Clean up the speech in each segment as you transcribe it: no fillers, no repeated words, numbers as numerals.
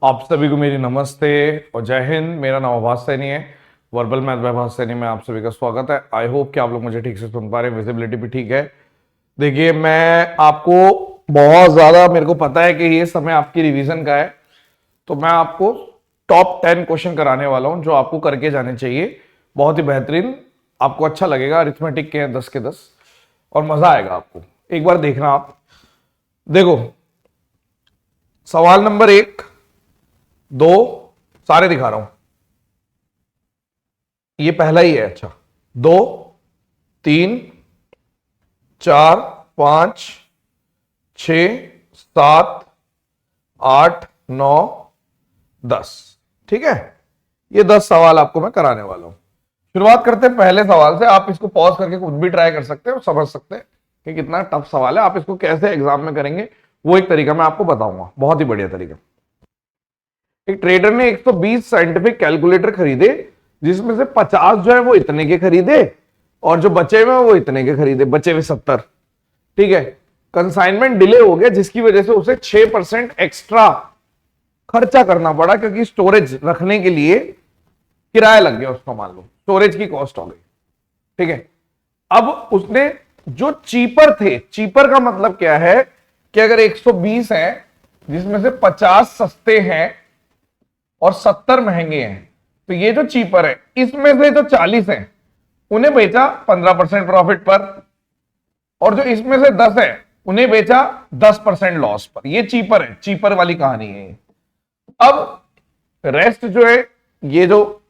आप सभी को मेरी नमस्ते और जय हिंद। मेरा नाम आभास सैनी है, वर्बल मैथ बाय आभास सैनी में आप सभी का स्वागत है। आई होप कि आप लोग मुझे ठीक से सुन पा रहे हैं, विजिबिलिटी भी ठीक है। देखिए, मैं आपको बहुत ज्यादा, मेरे को पता है कि ये समय आपकी रिवीजन का है, तो मैं आपको टॉप 10 क्वेश्चन कराने वाला हूं जो आपको करके जाने चाहिए। बहुत ही बेहतरीन, आपको अच्छा लगेगा। अरिथमेटिक के हैं 10 के 10 और मजा आएगा आपको। एक बार देखना आप। देखो, सवाल नंबर 1, 2 सारे दिखा रहा हूं। ये पहला ही है। अच्छा, 2, 3, 4, 5, 6, 7, 8, 9, 10। ठीक है, ये 10 सवाल आपको मैं कराने वाला हूं। शुरुआत करते हैं पहले सवाल से। आप इसको पॉज करके खुद भी ट्राई कर सकते हैं और समझ सकते हैं कि कितना टफ सवाल है। आप इसको कैसे एग्जाम में करेंगे वो एक तरीका मैं आपको बताऊंगा, बहुत ही बढ़िया तरीका। एक ट्रेडर ने 120 साइंटिफिक कैलकुलेटर खरीदे, जिसमें से 50 जो है वो इतने के खरीदे और जो बचे हुए वो इतने के खरीदे, बचे हुए 70। ठीक है, कंसाइनमेंट डिले हो गया जिसकी वजह से उसे 6% एक्स्ट्रा खर्चा करना पड़ा, क्योंकि स्टोरेज रखने के लिए किराया लग गया उसको, मान लो स्टोरेज की कॉस्ट हो गई। ठीक है, अब उसने जो चीपर थे, चीपर का मतलब क्या है कि अगर 120 है जिसमें से 50 सस्ते हैं और 70 महंगे हैं, तो ये जो चीपर है इसमें से जो 40 है उन्हें बेचा 15% प्रॉफिट पर, और जो इसमें से 10 है उन्हें बेचा 10% लॉस पर। ये चीपर है, चीपर वाली कहानी है। अब रेस्ट जो है, ये जो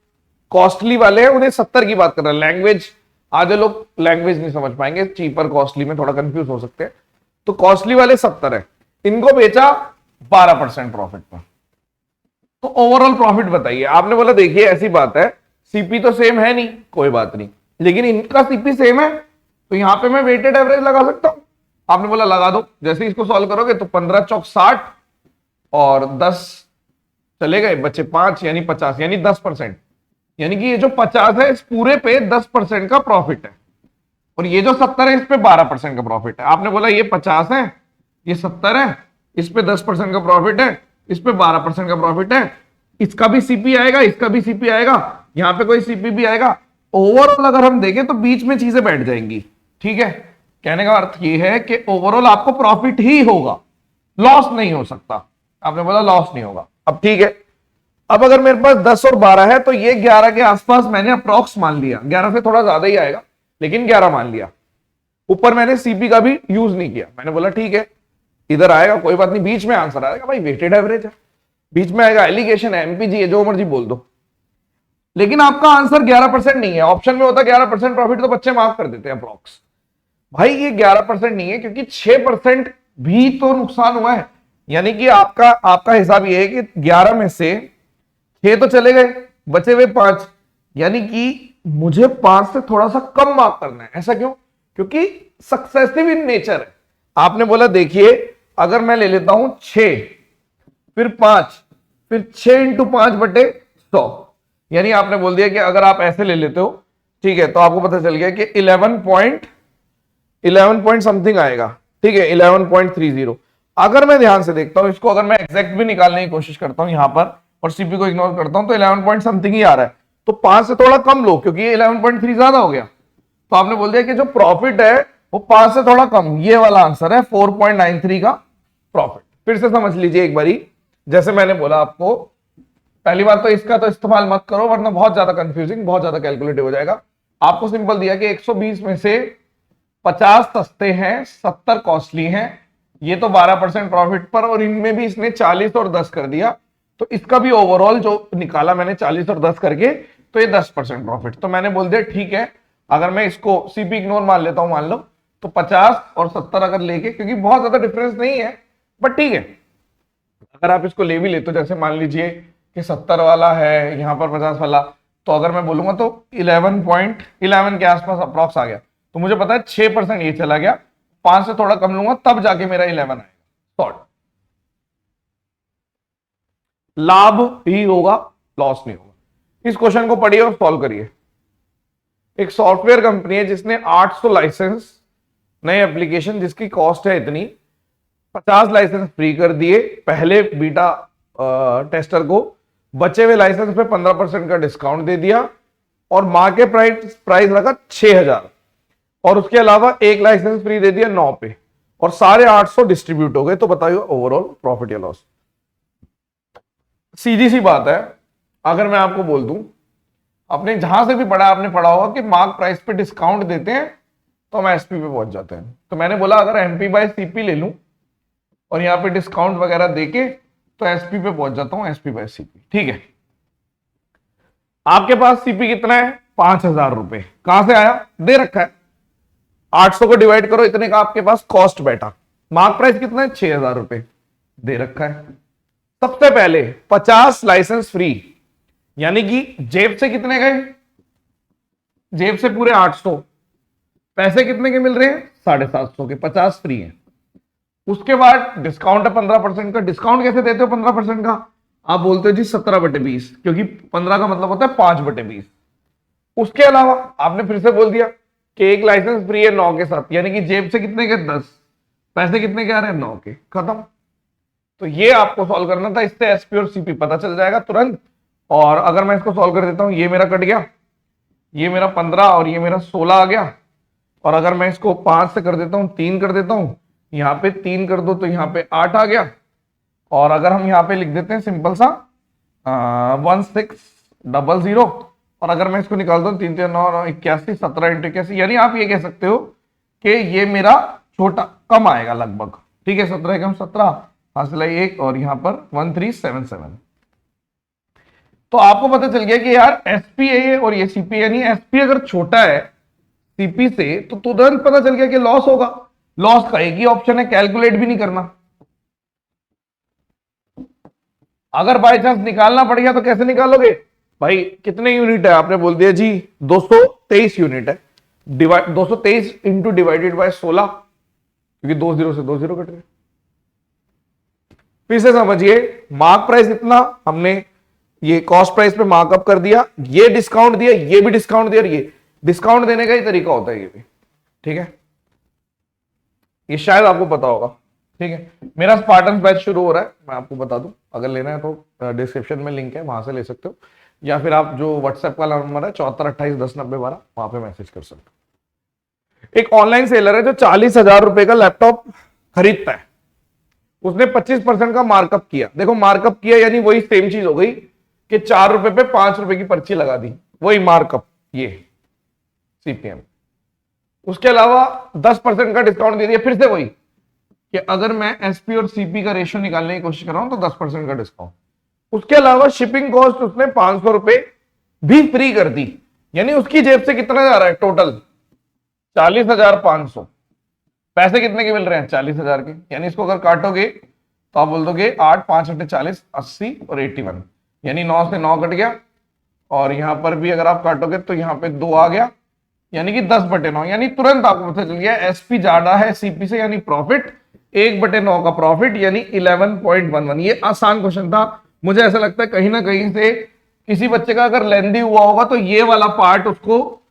कॉस्टली वाले हैं उन्हें 70 की बात कर रहे हैं। लैंग्वेज, आधे लोग लैंग्वेज नहीं समझ पाएंगे, चीपर कॉस्टली में थोड़ा कंफ्यूज हो सकते हैं। तो कॉस्टली वाले 70 है, इनको बेचा 12% प्रॉफिट पर। तो ओवरऑल प्रॉफिट बताइए। आपने बोला देखिए ऐसी बात है, सीपी तो सेम है नहीं, कोई बात नहीं, लेकिन इनका सीपी सेम है, तो यहां पे मैं वेटेड एवरेज लगा सकता हूं। आपने बोला लगा दो। जैसे इसको सॉल्व करोगे तो 15 चौक 60 और 10 चले गए, बचे 5 यानी 50, यानी 10%। यानी कि ये जो 50 है इस पूरे पे 10% का प्रॉफिट है, और ये जो 70 है इस पे 12% का प्रॉफिट है। आपने बोला ये 50 है, ये 70 है, इस पे 10% का प्रॉफिट है, इस पे 12% का प्रॉफिट है, इसका भी सीपी आएगा, इसका भी सीपी आएगा, यहां पे कोई सीपी भी आएगा। ओवरऑल अगर हम देखें तो बीच में चीजें बैठ जाएंगी। ठीक है, कहने का अर्थ ये है कि ओवरऑल आपको प्रॉफिट ही होगा, लॉस नहीं हो सकता। आपने बोला लॉस नहीं होगा। अब ठीक है, अब अगर मेरे पास 10 और 12 है तो ये 11 के आसपास मैंने अप्रॉक्स मान लिया, 11 से थोड़ा ज्यादा ही आएगा लेकिन 11 मान लिया। ऊपर मैंने सीपी का भी यूज नहीं किया। मैंने बोला ठीक है, इधर आएगा कोई बात नहीं, बीच में आंसर आएगा भाई, वेटेड एवरेज है, बीच में आएगा, एलिगेशन है, एमपीजी है, जो मर्जी बोल दो। लेकिन आपका आंसर 11% नहीं है। ऑप्शन में होता 11% प्रॉफिट तो बच्चे मार्क कर देते हैं अप्रॉक्स। भाई ये 11% नहीं है, क्योंकि 6% भी तो नुकसान हुआ है। यानी कि आपका आपका हिसाब ये है कि 11 में से 6 तो चले गए, बचे हुए 5, यानी कि मुझे 5 से थोड़ा सा कम मार्क करना है। ऐसा क्यों? क्योंकि सक्सेसिव इन नेचर है। आपने बोला देखिए, अगर मैं ले लेता हूं 6 फिर 5 फिर 6 इंटू 5/100, यानी आपने बोल दिया कि अगर आप ऐसे ले लेते हो, ठीक है, तो आपको पता चल गया कि 11 पॉइंट समथिंग आएगा। ठीक है, 11.30। अगर मैं ध्यान से देखता हूं इसको, अगर मैं एग्जैक्ट भी निकालने की कोशिश करता हूं यहां पर और सीपी को इग्नोर करता हूं, तो 11 पॉइंट समथिंग ही आ रहा है। तो 5 से थोड़ा कम लो, क्योंकि ये 11.3 ज्यादा हो गया। तो आपने बोल दिया कि जो प्रॉफिट है वो 5 से थोड़ा कम, ये वाला आंसर है 4.93 का प्रॉफिट। फिर से समझ लीजिए एक बारी, जैसे मैंने बोला आपको, पहली बात तो इसका तो इस्तेमाल मत करो वरना बहुत ज्यादा कंफ्यूजिंग, बहुत ज्यादा कैलकुलेटिव हो जाएगा। आपको सिंपल दिया कि 120 में से 50 सस्ते हैं, 70 कॉस्टली हैं, ये तो 12% प्रॉफिट पर, और इनमें भी इसने 40 और 10 कर दिया, तो इसका भी ओवरऑल जो निकाला मैंने 40 और 10 करके, तो ये 10% प्रॉफिट। तो मैंने बोल दिया ठीक है, अगर मैं इसको सीपी इग्नोर मान लेता हूं, मान लो, तो 50 और 70 अगर लेके, क्योंकि बहुत ज्यादा डिफरेंस नहीं है, बट ठीक है, अगर आप इसको ले भी लेते हो, जैसे मान लीजिए कि 70 वाला है यहां पर 50 वाला, तो अगर मैं बोलूंगा तो 11.11 के आसपास अप्रॉक्स आ गया, तो मुझे पता है 6% ये चला गया, 5 से थोड़ा कम लूंगा तब जाके मेरा 11 आएगा। सॉर्ट लाभ ही होगा, लॉस नहीं होगा। इस क्वेश्चन को पढ़िए और सॉल्व करिए। एक सॉफ्टवेयर कंपनी है जिसने 800 लाइसेंस, नए एप्लीकेशन जिसकी कॉस्ट है इतनी, 50 लाइसेंस फ्री कर दिए पहले बीटा टेस्टर को बचे हुए लाइसेंस पे 15% का डिस्काउंट दे दिया और मार्केट प्राइस रखा 6,000 और उसके अलावा एक लाइसेंस फ्री दे दिया 9 पे और सारे 800 डिस्ट्रीब्यूट हो गए। तो बताइए ओवरऑल प्रॉफिट या लॉस। सीधी सी बात है, अगर मैं आपको बोल दूं, आपने जहां से भी पढ़ा, आपने पढ़ा होगा कि मार्क प्राइस पे डिस्काउंट देते हैं तो हम एसपी पे पहुंच जाते हैं। तो मैंने बोला अगर एमपी बाय सीपी ले लूं और यहां पे डिस्काउंट वगैरह देके तो एसपी पे पहुंच जाता हूं, एसपी बाय सीपी। ठीक है, आपके पास सीपी कितना है? 5,000 रुपए। कहां से आया? दे रखा है। 800 को डिवाइड करो, इतने का आपके पास कॉस्ट बैठा। मार्क प्राइस कितना है? 6,000 रुपए दे रखा है। सबसे पहले 50 लाइसेंस फ्री, यानी कि जेब से कितने गए? जेब से पूरे 800। पैसे कितने के मिल रहे हैं? 750 के। 50 फ्री है। उसके बाद डिस्काउंट है 15% का। डिस्काउंट कैसे देते हो 15% का? आप बोलते हो जी 17/20, क्योंकि 15 का मतलब होता है 5/20। उसके अलावा आपने फिर से बोल दिया कि एक लाइसेंस फ्री है 9 के साथ, यानी कि जेब से कितने के? 10। पैसे कितने के आ रहे हैं? 9 के। खत्म। तो ये आपको सॉल्व करना था, इससे एसपी और सीपी पता चल जाएगा तुरंत। और अगर मैं इसको सॉल्व कर देता हूं, ये मेरा कट गया, ये मेरा 15 और ये मेरा 16 आ गया। और अगर मैं इसको 5 से कर देता हूं, 3 कर देता हूं, यहां पे 3 कर दो तो यहां पे 8 आ गया। और अगर हम यहां पे लिख देते हैं सिंपल सा 1600, और अगर मैं इसको निकाल दूं 3 3 9 81, 17 × 81, यानी आप ये कह सकते हो कि ये मेरा छोटा कम आएगा लगभग। ठीक है, 17 कम 17 हासिल है 1 और यहां पर 1377। तो आपको पता चल गया कि यार एसपी है और ये सीपी, यानी एसपी अगर छोटा है सीपी से तो तुरंत पता चल गया कि लॉस होगा। लॉस का एक ही ऑप्शन है, कैलकुलेट भी नहीं करना। अगर बाय चांस निकालना पड़ गया तो कैसे निकालोगे भाई? कितने यूनिट है? आपने बोल दिया जी 223 यूनिट है। 223 इंटू डिवाइडेड बाय 16, क्योंकि 2 0 से 2 0 कट गए। फिर से समझिए, मार्क प्राइस इतना, हमने ये कॉस्ट प्राइस पे मार्कअप कर दिया, ये डिस्काउंट दिया, ये भी डिस्काउंट दिया, और ये डिस्काउंट देने का ही तरीका होता है ये भी। ठीक है, ये शायद आपको पता होगा। ठीक है, मेरा स्पार्टन बैच शुरू हो रहा है, मैं आपको बता दूं, अगर लेना है तो डिस्क्रिप्शन में लिंक है, वहां से ले सकते हो, या फिर आप जो व्हाट्सएप वाला नंबर है 7428109012, वहां पे मैसेज कर सकते हो। एक ऑनलाइन सेलर है जो 40,000 रुपए का लैपटॉप खरीदता है, उसने 25% का मार्कअप किया। देखो मार्कअप किया यानी वही सेम चीज हो गई कि 4 रुपए पे 5 रुपए की पर्ची लगा दी, वही मार्कअप, ये सीपीएम। उसके अलावा 10% का डिस्काउंट दे दिया, फिर से वही कि अगर मैं एसपी और सीपी का रेशियो निकालने की कोशिश कर रहा हूं तो 10% का डिस्काउंट। उसके अलावा शिपिंग कॉस्ट उसने 500 रुपए भी फ्री कर दी, यानी उसकी जेब से कितना जा रहा है टोटल? 40,500। पैसे कितने के मिल रहे हैं? 40,000 के। यानी इसको अगर काटोगे तो आप बोल दोगे 8 5 8 40 80 और 81, यानी 9 से 9 कट गया। और यहां पर भी अगर आप काटोगे तो यहां पे 2 आ गया, यानी कि 10/9, यानी तुरंत आपको पता चल गया एसपी ज्यादा है सीपी से, यानी प्रॉफिट 1/9 का प्रॉफिट, यानी 11.11। ये आसान क्वेश्चन था। मुझे ऐसा लगता है कहीं ना कहीं से किसी बच्चे का अगर लेंदी हुआ होगा तो ये वाला पार्ट उसको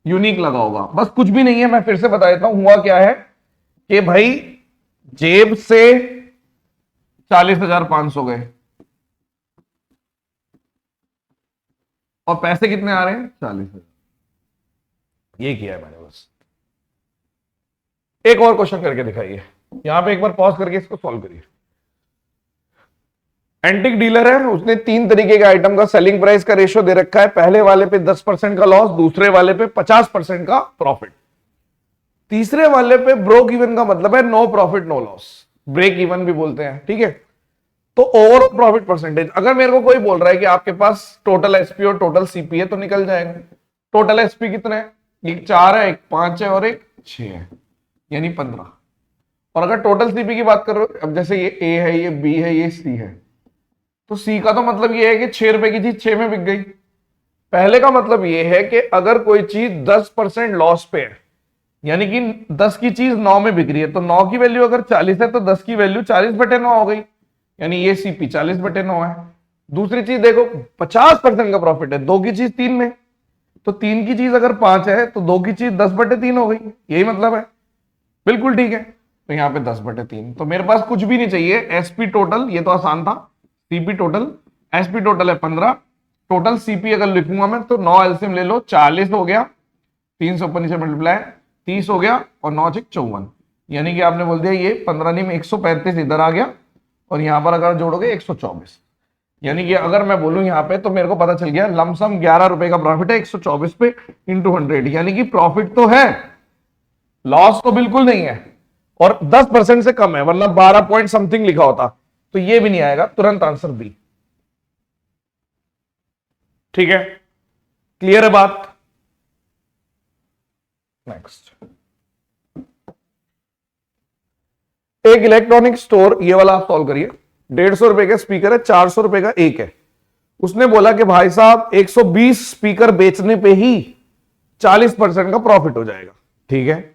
यूनिक लगा होगा। बस कुछ भी नहीं है, मैं फिर से बता देता हूं हुआ क्या है कि भाई जेब से 40,500 गए और पैसे कितने आ रहे हैं? 40,000। ये किया है मैंने बस। एक और क्वेश्चन करके दिखाइए, यहां पे एक बार पॉज करके इसको सॉल्व करिए। एंटिक डीलर है, उसने 3 तरीके के आइटम का सेलिंग प्राइस का रेशियो दे रखा है। पहले वाले पे 10% का लॉस, दूसरे वाले पे 50% का प्रॉफिट, तीसरे वाले पे ब्रोक इवन का मतलब है no profit no loss, break even भी बोलते हैं। ठीक है, तो ओवरऑल प्रॉफिट परसेंटेज, अगर मेरे को कोई बोल रहा है कि आपके पास टोटल एसपी और टोटल सीपी है तो निकल जाएगा। टोटल एसपी कितने हैं? एक 4 है, एक 5 है और एक 6 है, यानी 15। और अगर टोटल सीपी की बात करो, अब जैसे ये ए है, ये बी है, ये सी है, तो सी का तो मतलब ये है कि 6 रुपए की चीज 6 में बिक गई। पहले का मतलब ये है कि अगर कोई चीज 10% लॉस पे है, यानी कि 10 की चीज 9 में बिक रही है, तो 9 की वैल्यू अगर 40 है तो 10 की वैल्यू 40/9 हो गई, यानी ये सीपी 40/9 है। दूसरी चीज देखो, 50% का प्रॉफिट है, 2 की चीज 3 में, तो 3 की चीज अगर 5 है तो 2 की चीज 10/3 हो गई, यही मतलब है। बिल्कुल ठीक है, तो यहाँ पे 10/3। तो मेरे पास कुछ भी नहीं चाहिए, एसपी टोटल, ये तो आसान था, सीपी टोटल, एसपी टोटल है 15, टोटल सीपी अगर लिखूंगा मैं तो 9 एलसीएम ले लो, 40 हो गया, 300 ऊपर नीचे मल्टीप्लाई 30 हो गया और 9 6 54, यानी कि आपने बोल दिया ये 15 नहीं में 135 इधर आ गया और यहां पर अगर जोड़ोगे 124, यानी कि अगर मैं बोलूं यहां पे तो मेरे को पता चल गया लमसम 11 रुपए का प्रॉफिट है 124 पे इंटू 100, यानी कि प्रॉफिट तो है, लॉस तो बिल्कुल नहीं है और 10% से कम है, वरना 12 पॉइंट समथिंग लिखा होता तो ये भी नहीं आएगा। तुरंत आंसर बी। ठीक है, क्लियर है बात। नेक्स्ट, एक इलेक्ट्रॉनिक स्टोर, ये वाला आप सॉल्व करिए। 150 रुपए का स्पीकर है, 400 रुपए का एक है। उसने बोला कि भाई साहब 120 स्पीकर बेचने पे ही 40% का प्रॉफिट हो जाएगा। ठीक है,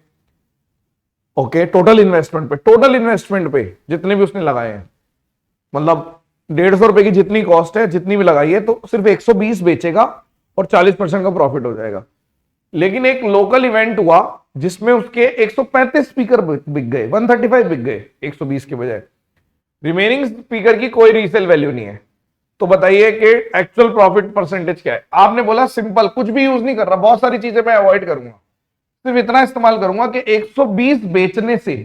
ओके, टोटल इन्वेस्टमेंट पे जितने भी उसने लगाए हैं, मतलब 150 रुपए की जितनी कॉस्ट है, जितनी भी लगाई है, तो सिर्फ 120 बेचेगा और 40% का प्रॉफिट हो जाएगा। लेकिन एक लोकल इवेंट हुआ जिसमें उसके 135 स्पीकर बिक गए, 135 बिक गए 120 के बजाय, रिमेनिंग स्पीकर की कोई रीसेल वैल्यू नहीं है। तो बताइए कि एक्चुअल प्रॉफिट परसेंटेज क्या है। आपने बोला सिंपल, कुछ भी यूज नहीं कर रहा, बहुत सारी चीजें मैं अवॉइड करूंगा, सिर्फ इतना इस्तेमाल करूंगा कि 120 बेचने से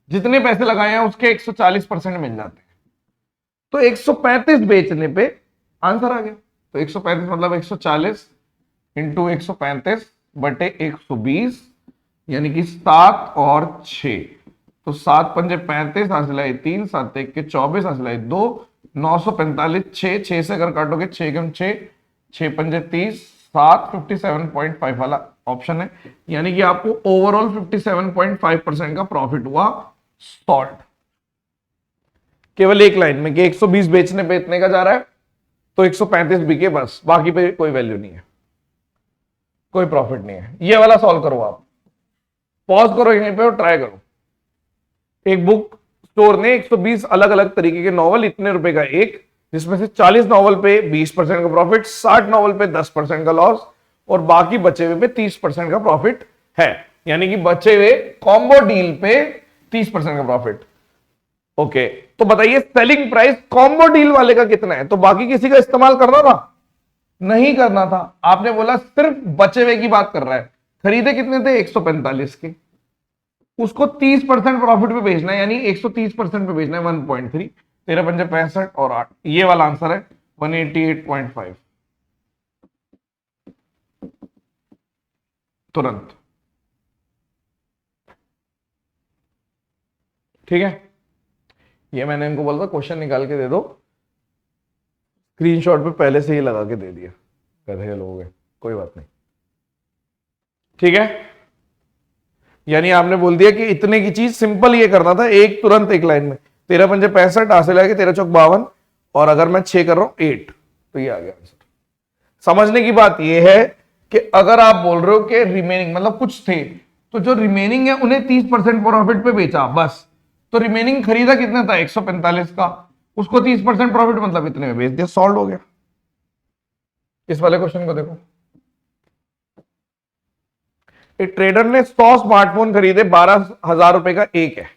जितने पैसे लगाए हैं उसके 140% मिल जाते हैं। तो 135 बेचने पे आंसर आ गया। तो 135 मतलब 140 इंटू 135 बटे 120, यानी कि 7 और 6, तो 7 पंजे 35, हासिल 3, 7 1 के 24, हासिल 2, 945, 6 से अगर काटोगे 6 के 6, 6 पंजे 30, 7, 57.5 वाला ऑप्शन है, यानी कि आपको ओवरऑल 57.5% का प्रॉफिट हुआ सॉल्ट, केवल एक लाइन में कि 120 बेचने पे इतने का जा रहा है तो 135 बिके, बस बाकी पे कोई वैल्यू नहीं है, कोई प्रॉफिट नहीं है। ये वाला सॉल्व करो आप, पॉज करो यहीं पे और ट्राई करो। एक बुक स्टोर ने 120 अलग अलग तरीके के नॉवल, इतने रुपए का एक, जिसमें से 40 नॉवल पे 20% का प्रॉफिट, 60 नॉवल पे 10% का लॉस और बाकी बचे हुए पे 30% का प्रॉफिट है, यानी कि बचे हुए कॉम्बो डील पे 30% का प्रॉफिट। ओके, तो बताइए सेलिंग प्राइस कॉम्बो डील वाले का कितना है? तो बाकी किसी का इस्तेमाल करना था? नहीं करना था। आपने बोला सिर्फ बचे हुए की बात कर रहा है। खरीदे कितने थे? 145 के, उसको 30% प्रॉफिट पे बेचना है, यानी 130% पे बेचना है 1.3, 13 पंजे 65 और 8, ये वाला आंसर है 188.5 तुरंत। ठीक है, ये मैंने इनको बोला था क्वेश्चन निकाल के दे दो, स्क्रीनशॉट पे पहले से ही लगा के दे दिया, गधे लोग हैं, कोई बात नहीं। ठीक है, यानी आपने बोल दिया कि इतने की चीज सिंपल ये करना था, एक तुरंत एक लाइन में, 13 पंजे 65, हासिल आएगा 13 चौक 52, और अगर मैं 6 कर रहा हूं 8, तो ये आ गया आंसर। समझने की बात ये है कि अगर आप बोल रहे हो कि रिमेनिंग मतलब कुछ थे, तो जो रिमेनिंग है उन्हें 30% प्रॉफिट पे बेचा बस, तो रिमेनिंग खरीदा कितने था? 145 का, उसको 30% प्रॉफिट मतलब इतने में बेच दिया, सॉल्व हो गया। इस वाले क्वेश्चन को देखो, एक ट्रेडर ने 100 स्मार्टफोन खरीदे, 12,000 रुपए का एक है,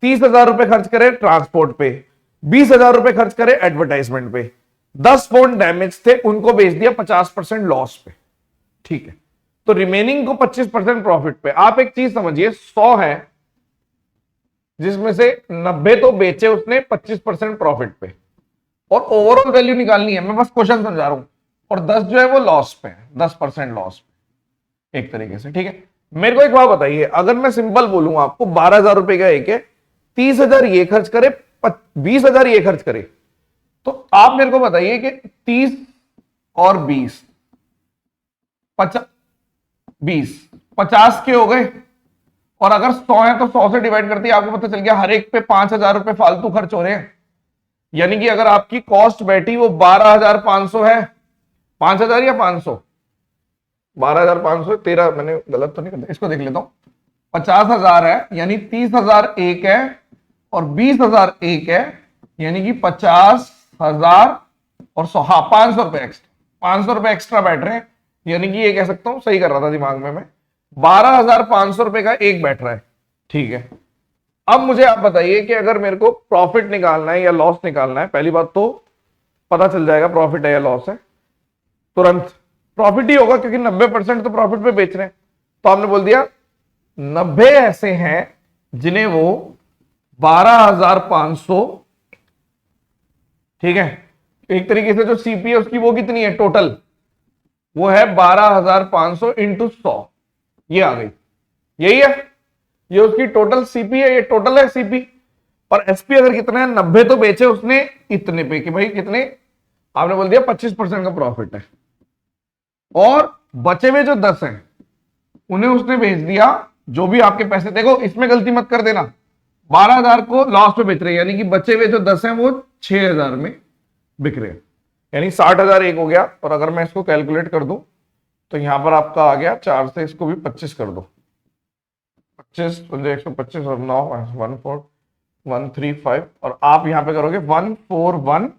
30,000 रुपए खर्च करे ट्रांसपोर्ट पे, 20,000 रुपए खर्च करे एडवर्टाइजमेंट पे, 10 फोन डैमेज थे, उनको बेच दिया 50% लॉस पे। ठीक है, तो रिमेनिंग को 25% प्रॉफिट पे। आप एक चीज समझिए, 100 है जिसमें से 90 तो बेचे उसने 25% प्रॉफिट पे, और ओवरऑल वैल्यू निकालनी है, मैं बस क्वेश्चन समझा रहा हूं, और 10 जो है वो लॉस पे है, 10% लॉस पे एक तरीके से। ठीक है, मेरे को एक बात बताइए, अगर मैं सिंपल बोलूं आपको 12,000 रुपए का एक है, 30,000 ये खर्च करे, 20,000 ये खर्च करे, तो आप मेरे को बताइए कि 30 और 20 50 के हो गए, और अगर 100 है तो 100 से डिवाइड करती है, आपको पता चल गया हर एक पे 5,000 रुपए फालतू खर्च हो रहे हैं, यानी कि अगर आपकी कॉस्ट बैठी वो 12,500 है, 5,000 या 500, 12,500, 13 मैंने गलत तो नहीं कर, इसको देख लेता हूं, 50,000 है, यानी 30,000 एक है और 20,000 एक है, यानी कि 50,000 और 100, हाँ 500 रुपए एक्स्ट्रा, 500 रुपए एक्स्ट्रा बैठ रहे हैं, यानी कि ये कह सकता हूं, सही कर रहा था दिमाग में मैं, 12,500 रुपए का एक बैठ रहा है। ठीक है, अब मुझे आप बताइए कि अगर मेरे को प्रॉफिट निकालना है या लॉस निकालना है, पहली बात तो पता चल जाएगा प्रॉफिट है या लॉस है, तुरंत प्रॉफिट ही होगा क्योंकि 90% तो प्रॉफिट पे बेच रहे हैं। तो आपने बोल दिया 90 ऐसे हैं जिन्हें वो 12,500, ठीक है, एक तरीके से जो सीपी है उसकी वो कितनी है टोटल, वो है 12,500 इंटू 100, ये आ गई, यही है, ये उसकी टोटल सीपी है, ये टोटल है सीपी। और एसपी अगर कितना है, 90 तो बेचे उसने इतने पे कि भाई कितने, आपने बोल दिया 25% का प्रॉफिट है, और बचे हुए जो 10 हैं उन्हें उसने बेच दिया, जो भी आपके पैसे, देखो इसमें गलती मत कर देना, 12,000 को लॉस पे बेच रहे हैं, यानी कि बचे हुए जो 10 हैं वो 6,000 में बिक रहे हैं, यानी 60,000 एक हो गया। और अगर मैं इसको कैलकुलेट कर दूं तो यहां पर आपका आ गया 4 से इसको भी 25 कर दो, 25 125 और 9 14135, और आप यहां पे करोगे 141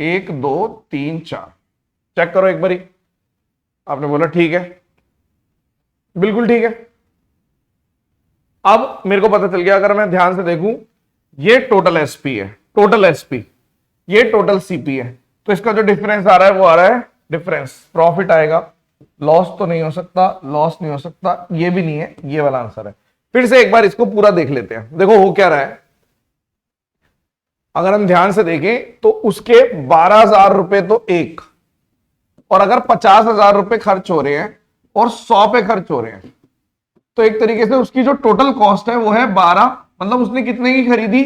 1 2 3 4, चेक करो एक बारी। आपने बोला ठीक है, बिल्कुल ठीक है। अब मेरे को पता चल गया, अगर मैं ध्यान से देखूं, ये टोटल एसपी है, टोटल एसपी, ये टोटल सीपी है, तो इसका जो डिफरेंस आ रहा है वो आ रहा है डिफरेंस, प्रॉफिट आएगा, लॉस तो नहीं हो सकता, लॉस नहीं हो सकता, ये भी नहीं है, ये वाला आंसर है। फिर से एक बार इसको पूरा देख लेते हैं, देखो हो क्या रहा है। अगर हम ध्यान से देखें तो उसके 12,000 रुपए तो एक, और अगर 50,000 रुपए खर्च हो रहे हैं और 100 पे खर्च हो रहे हैं, तो एक तरीके से उसकी जो टोटल कॉस्ट है वो है 12, मतलब उसने कितने की खरीदी,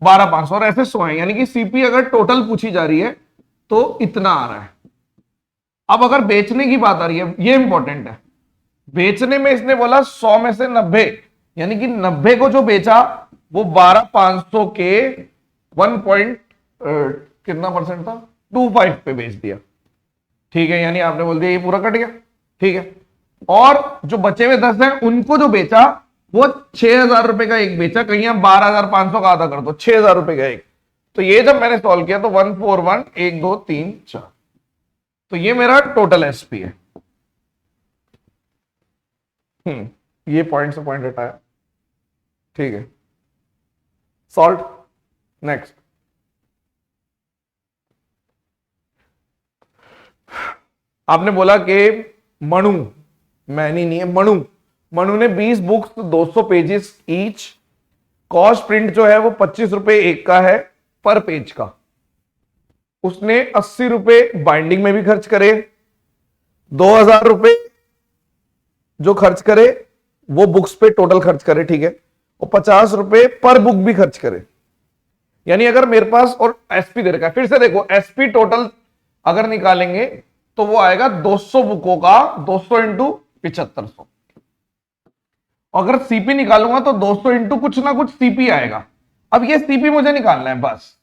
12,500, और ऐसे 100 है, यानी कि सीपी अगर टोटल पूछी जा रही है तो इतना आ रहा है। अब अगर बेचने की बात आ रही है, ये इंपॉर्टेंट है, बेचने में इसने बोला 100 में से 90, यानी कि 90 को जो बेचा वो 12,500 के 1 पॉइंट कितना परसेंट था, 25 पे बेच दिया, ठीक है, यानी आपने बोल दिया ये पूरा कट गया, ठीक है। और जो बचे हुए 10 हैं उनको जो बेचा वो 6,000 रुपए का एक बेचा, कहीं हम 12,500 का आधा कर दो, 6,000 रुपए का एक। तो ये जब मैंने सॉल्व किया तो 141 1 2 3 4, तो ये मेरा टोटल एसपी है। ये पॉइंट से पॉइंट हटाया, ठीक है, सॉल्व। नेक्स्ट, आपने बोला कि मनु, मैनी नहीं है, मनु, मनु ने 20 books 200 pages each, cost print जो है वो 25 रुपए एक का है पर पेज का, उसने 80 रुपए बाइंडिंग में भी खर्च करे, 2,000 रुपए जो खर्च करे वो बुक्स पे टोटल खर्च करे, ठीक है, और 50 रुपए पर बुक भी खर्च करे। यानी अगर मेरे पास, और एसपी दे रखा है, फिर से देखो एसपी टोटल अगर निकालेंगे तो वो आएगा 200 बुकों का 200 इंटू 7500, अगर सीपी निकालूंगा तो 200 इंटू कुछ ना कुछ सीपी आएगा। अब ये सीपी मुझे निकालना है बस।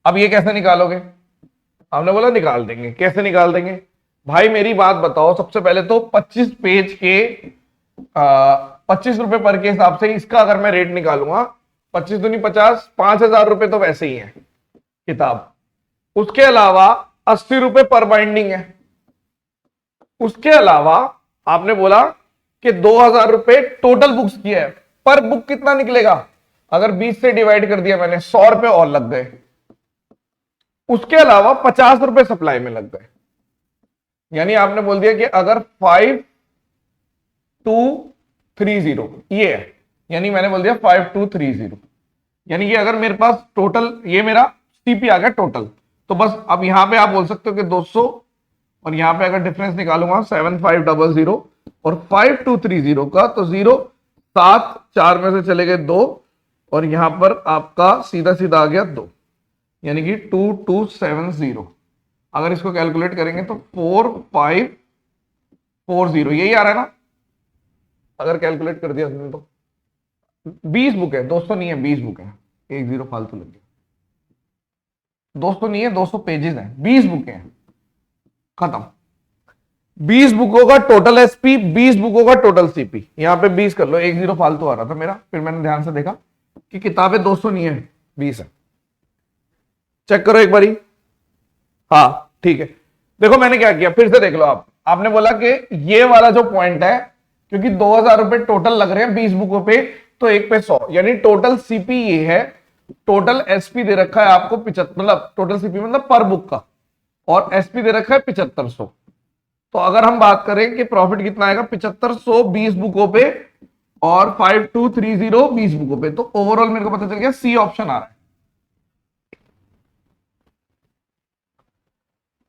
अब ये कैसे निकालोगे, हमने बोला निकाल देंगे, कैसे निकाल देंगे भाई, मेरी बात बताओ। सबसे पहले तो 25 पेज के 25 रुपए पर के हिसाब से इसका अगर मैं रेट निकालूंगा, 25 दूनी 50, 5,000 रुपए तो वैसे ही है किताब, उसके अलावा 80 रुपए पर बाइंडिंग है, उसके अलावा आपने बोला कि 2,000 रुपए टोटल बुक्स की है, पर बुक कितना निकलेगा, अगर 20 से डिवाइड कर दिया मैंने, 100 रुपए और लग गए, उसके अलावा 50 रुपए सप्लाई में लग गए। यानी आपने बोल दिया कि अगर 5230 ये है, यानी मैंने बोल दिया 5230, यानी कि अगर मेरे पास टोटल, ये मेरा सीपी आ गया टोटल, तो बस अब यहां पे आप बोल सकते हो कि 200, और यहां पे अगर डिफरेंस निकालूंगा 7500 और 5230 का, तो 0 7 4 में से चले गए 2, और यहां पर आपका सीधा सीधा आ गया 2, यानी कि 2270। अगर इसको कैलकुलेट करेंगे तो 4540 यही आ रहा है ना, अगर कैलकुलेट कर दिया तो 20 बुक है, 200 नहीं है, 20 बुक है, एक 0 फालतू लग गया, 200 नहीं है, 200 पेजेस हैं, 20 बुकें हैं, खत्म। 20 बुकों का टोटल एसपी, 20 बुकों का टोटल सीपी, यहां पे 20 कर लो, एक 0 फालतू आ रहा था मेरा, फिर मैंने ध्यान से देखा कि किताबें 200 नहीं है, 20 है, चेक करो एक बारी। हाँ ठीक है, देखो मैंने क्या किया, फिर से देख लो आप, आपने बोला कि ये वाला जो पॉइंट है, क्योंकि 2,000 रुपए टोटल लग रहे हैं 20 बुकों पे, तो एक पे 100, यानी टोटल सीपी ये है, टोटल एसपी दे रखा है आपको 75, मतलब टोटल सीपी मतलब पर बुक का, और एसपी दे रखा है 7500। तो अगर हम बात करें कि प्रॉफिट कितना आएगा, 7500 20 बुकों पे और 5230 20 बुकों पे, तो ओवरऑल मेरे को पता चल गया सी ऑप्शन आ रहा है।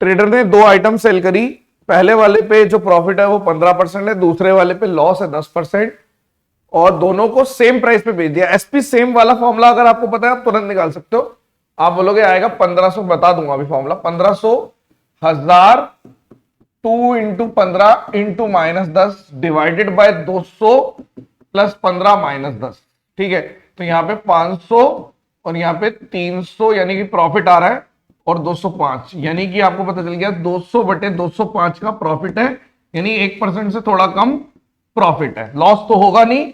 ट्रेडर ने 2 आइटम सेल करी, पहले वाले पे जो प्रॉफिट है वो 15% है, दूसरे वाले पे लॉस है 10%, और दोनों को सेम प्राइस पे बेच दिया। एसपी सेम वाला फॉर्मूला अगर आपको पता है आप तुरंत निकाल सकते हो। आप बोलोगे आएगा 1500, बता दूंगा अभी formula, 1500 1000 2 into 15 into -10 divided by 200 plus 15 -10। ठीक है, तो यहां पे 500 और यहां पे 300, यानी कि प्रॉफिट आ रहा है, और 205, यानी कि आपको पता चल गया 200 बटे 205 का प्रॉफिट है, यानी 1% से थोड़ा कम प्रॉफिट है। लॉस तो होगा नहीं,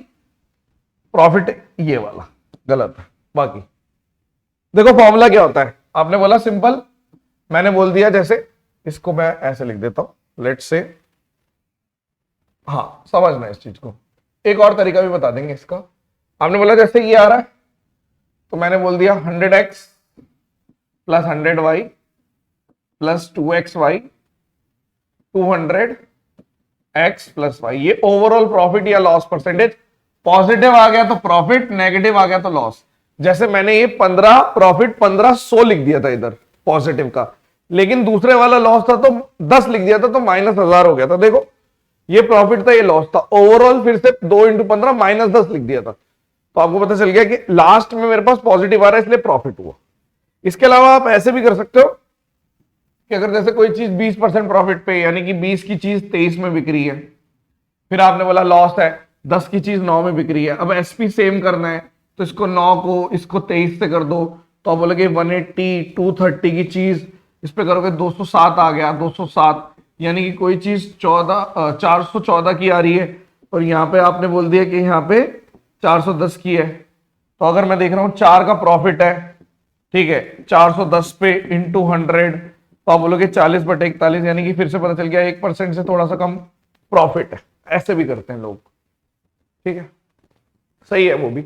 प्रॉफिट ये वाला गलत है। बाकी देखो फॉर्मूला क्या होता है, आपने बोला सिंपल, मैंने बोल दिया, जैसे इसको मैं ऐसे लिख देता हूं, लेट्स से, हाँ समझना इस चीज को, एक और तरीका भी बता देंगे इसका। आपने बोला जैसे ये आ रहा है, तो मैंने बोल दिया 100x plus 100y plus 2xy 200x plus y, ये ओवरऑल प्रॉफिट या लॉस परसेंटेज। पॉजिटिव आ गया तो प्रॉफिट, नेगेटिव आ गया तो लॉस। जैसे मैंने ये 15 प्रॉफिट 1500 लिख दिया था इधर पॉजिटिव का, लेकिन दूसरे वाला लॉस था तो 10 लिख दिया था, तो -1000 हो गया था। देखो ये प्रॉफिट था, ये लॉस था, ओवरऑल फिर से 2 इंटू 15 -10 लिख दिया था। तो आपको पता चल गया कि लास्ट में मेरे पास पॉजिटिव आ रहा है, इसलिए प्रॉफिट हुआ। इसके अलावा आप ऐसे भी कर सकते हो कि अगर जैसे कोई चीज 20% प्रॉफिट पे, यानी कि 20 की चीज 23 में बिक रही है, फिर आपने बोला लॉस है, 10 की चीज 9 में बिक रही है, अब एसपी सेम करना है, तो इसको 9 को इसको 23 से कर दो, तो आप बोलोगे 180 230 की चीज इस पे करोगे 207 आ गया, 207, यानी कि कोई चीज 414 की आ रही है, और यहां पे आपने बोल दिया कि यहाँ पे 410 की है। तो अगर मैं देख रहा हूं 4 का प्रॉफिट है, ठीक है, 410 पे इंटू 100, तो आप बोलोगे 40/41, यानी कि फिर से पता चल गया 1% से थोड़ा सा कम प्रॉफिट है। ऐसे भी करते हैं लोग, ठीक है, सही है वो भी।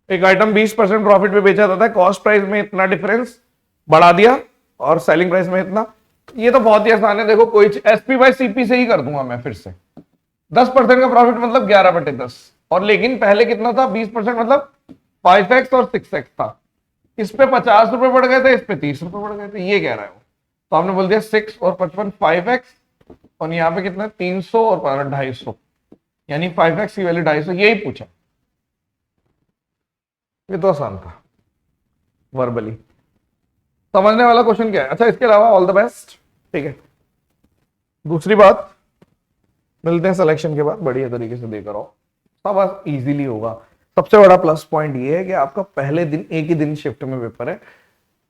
एक आइटम 20% प्रॉफिट पे बेचा जाता है, कॉस्ट प्राइस में इतना डिफरेंस बढ़ा दिया और सेलिंग प्राइस में इतना। ये तो बहुत ही आसान है, देखो कोई एसपी बाय सीपी से ही कर दूंगा मैं फिर से। 10% का प्रॉफिट मतलब 11/10, और लेकिन पहले कितना था, 20% मतलब 5x और 6x था। इस पे 50 रुपए बढ़ गए थे, इस पे 30 रुपए बढ़ गए थे, ये कह रहा है वो। तो आपने बोल दिया 6 और 55 5x, और यहाँ पे कितना 300 और 250, यानी 5x की वैल्यू 250, यही पूछा। ये तो आसान था वर्बली, समझने वाला क्वेश्चन क्या है। अच्छा इसके अलावा ऑल द बेस्ट, ठीक है। दूसरी बात, मिलते हैं सिलेक्शन के बाद, बढ़िया तरीके से देकर आओ, सब इजीली होगा। सबसे बड़ा प्लस पॉइंट ये है कि आपका पहले दिन एक ही दिन शिफ्ट में पेपर है,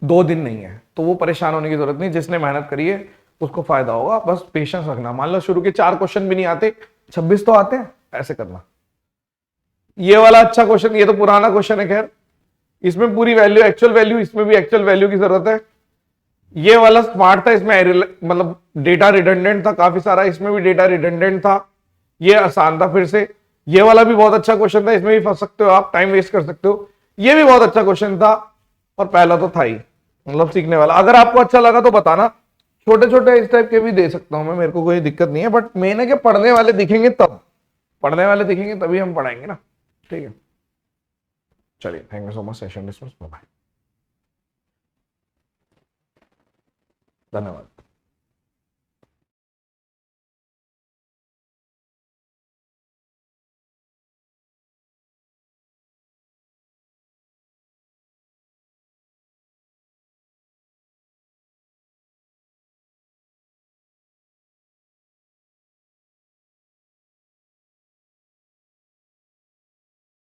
2 दिन नहीं है, तो वो परेशान होने की जरूरत नहीं। जिसने मेहनत करी है उसको फायदा होगा, बस पेशेंस रखना। मान लो शुरू के 4 क्वेश्चन भी नहीं आते, 26 तो आते हैं, ऐसे करना। ये वाला अच्छा क्वेश्चन, ये तो पुराना क्वेश्चन है, खैर इसमें पूरी वैल्यू एक्चुअल वैल्यू, इसमें भी एक्चुअल वैल्यू की जरूरत है। ये वाला स्मार्ट था, इसमें मतलब डेटा रिडंडेंट था काफी सारा, इसमें भी डेटा रिडंडेंट था, ये आसान था। फिर से ये वाला भी बहुत अच्छा क्वेश्चन था, इसमें भी फंस सकते हो आप, टाइम वेस्ट कर सकते हो। ये भी बहुत अच्छा क्वेश्चन था, और पहला तो था ही, मतलब सीखने वाला। अगर आपको अच्छा लगा तो बताना, छोटे छोटे इस टाइप के भी दे सकता हूं मैं, मेरे को कोई दिक्कत नहीं है, बट मेन है कि पढ़ने वाले दिखेंगे तब, पढ़ने वाले दिखेंगे तभी हम पढ़ाएंगे ना, ठीक है। चलिए, thank you so much, session dismiss, bye, धन्यवाद।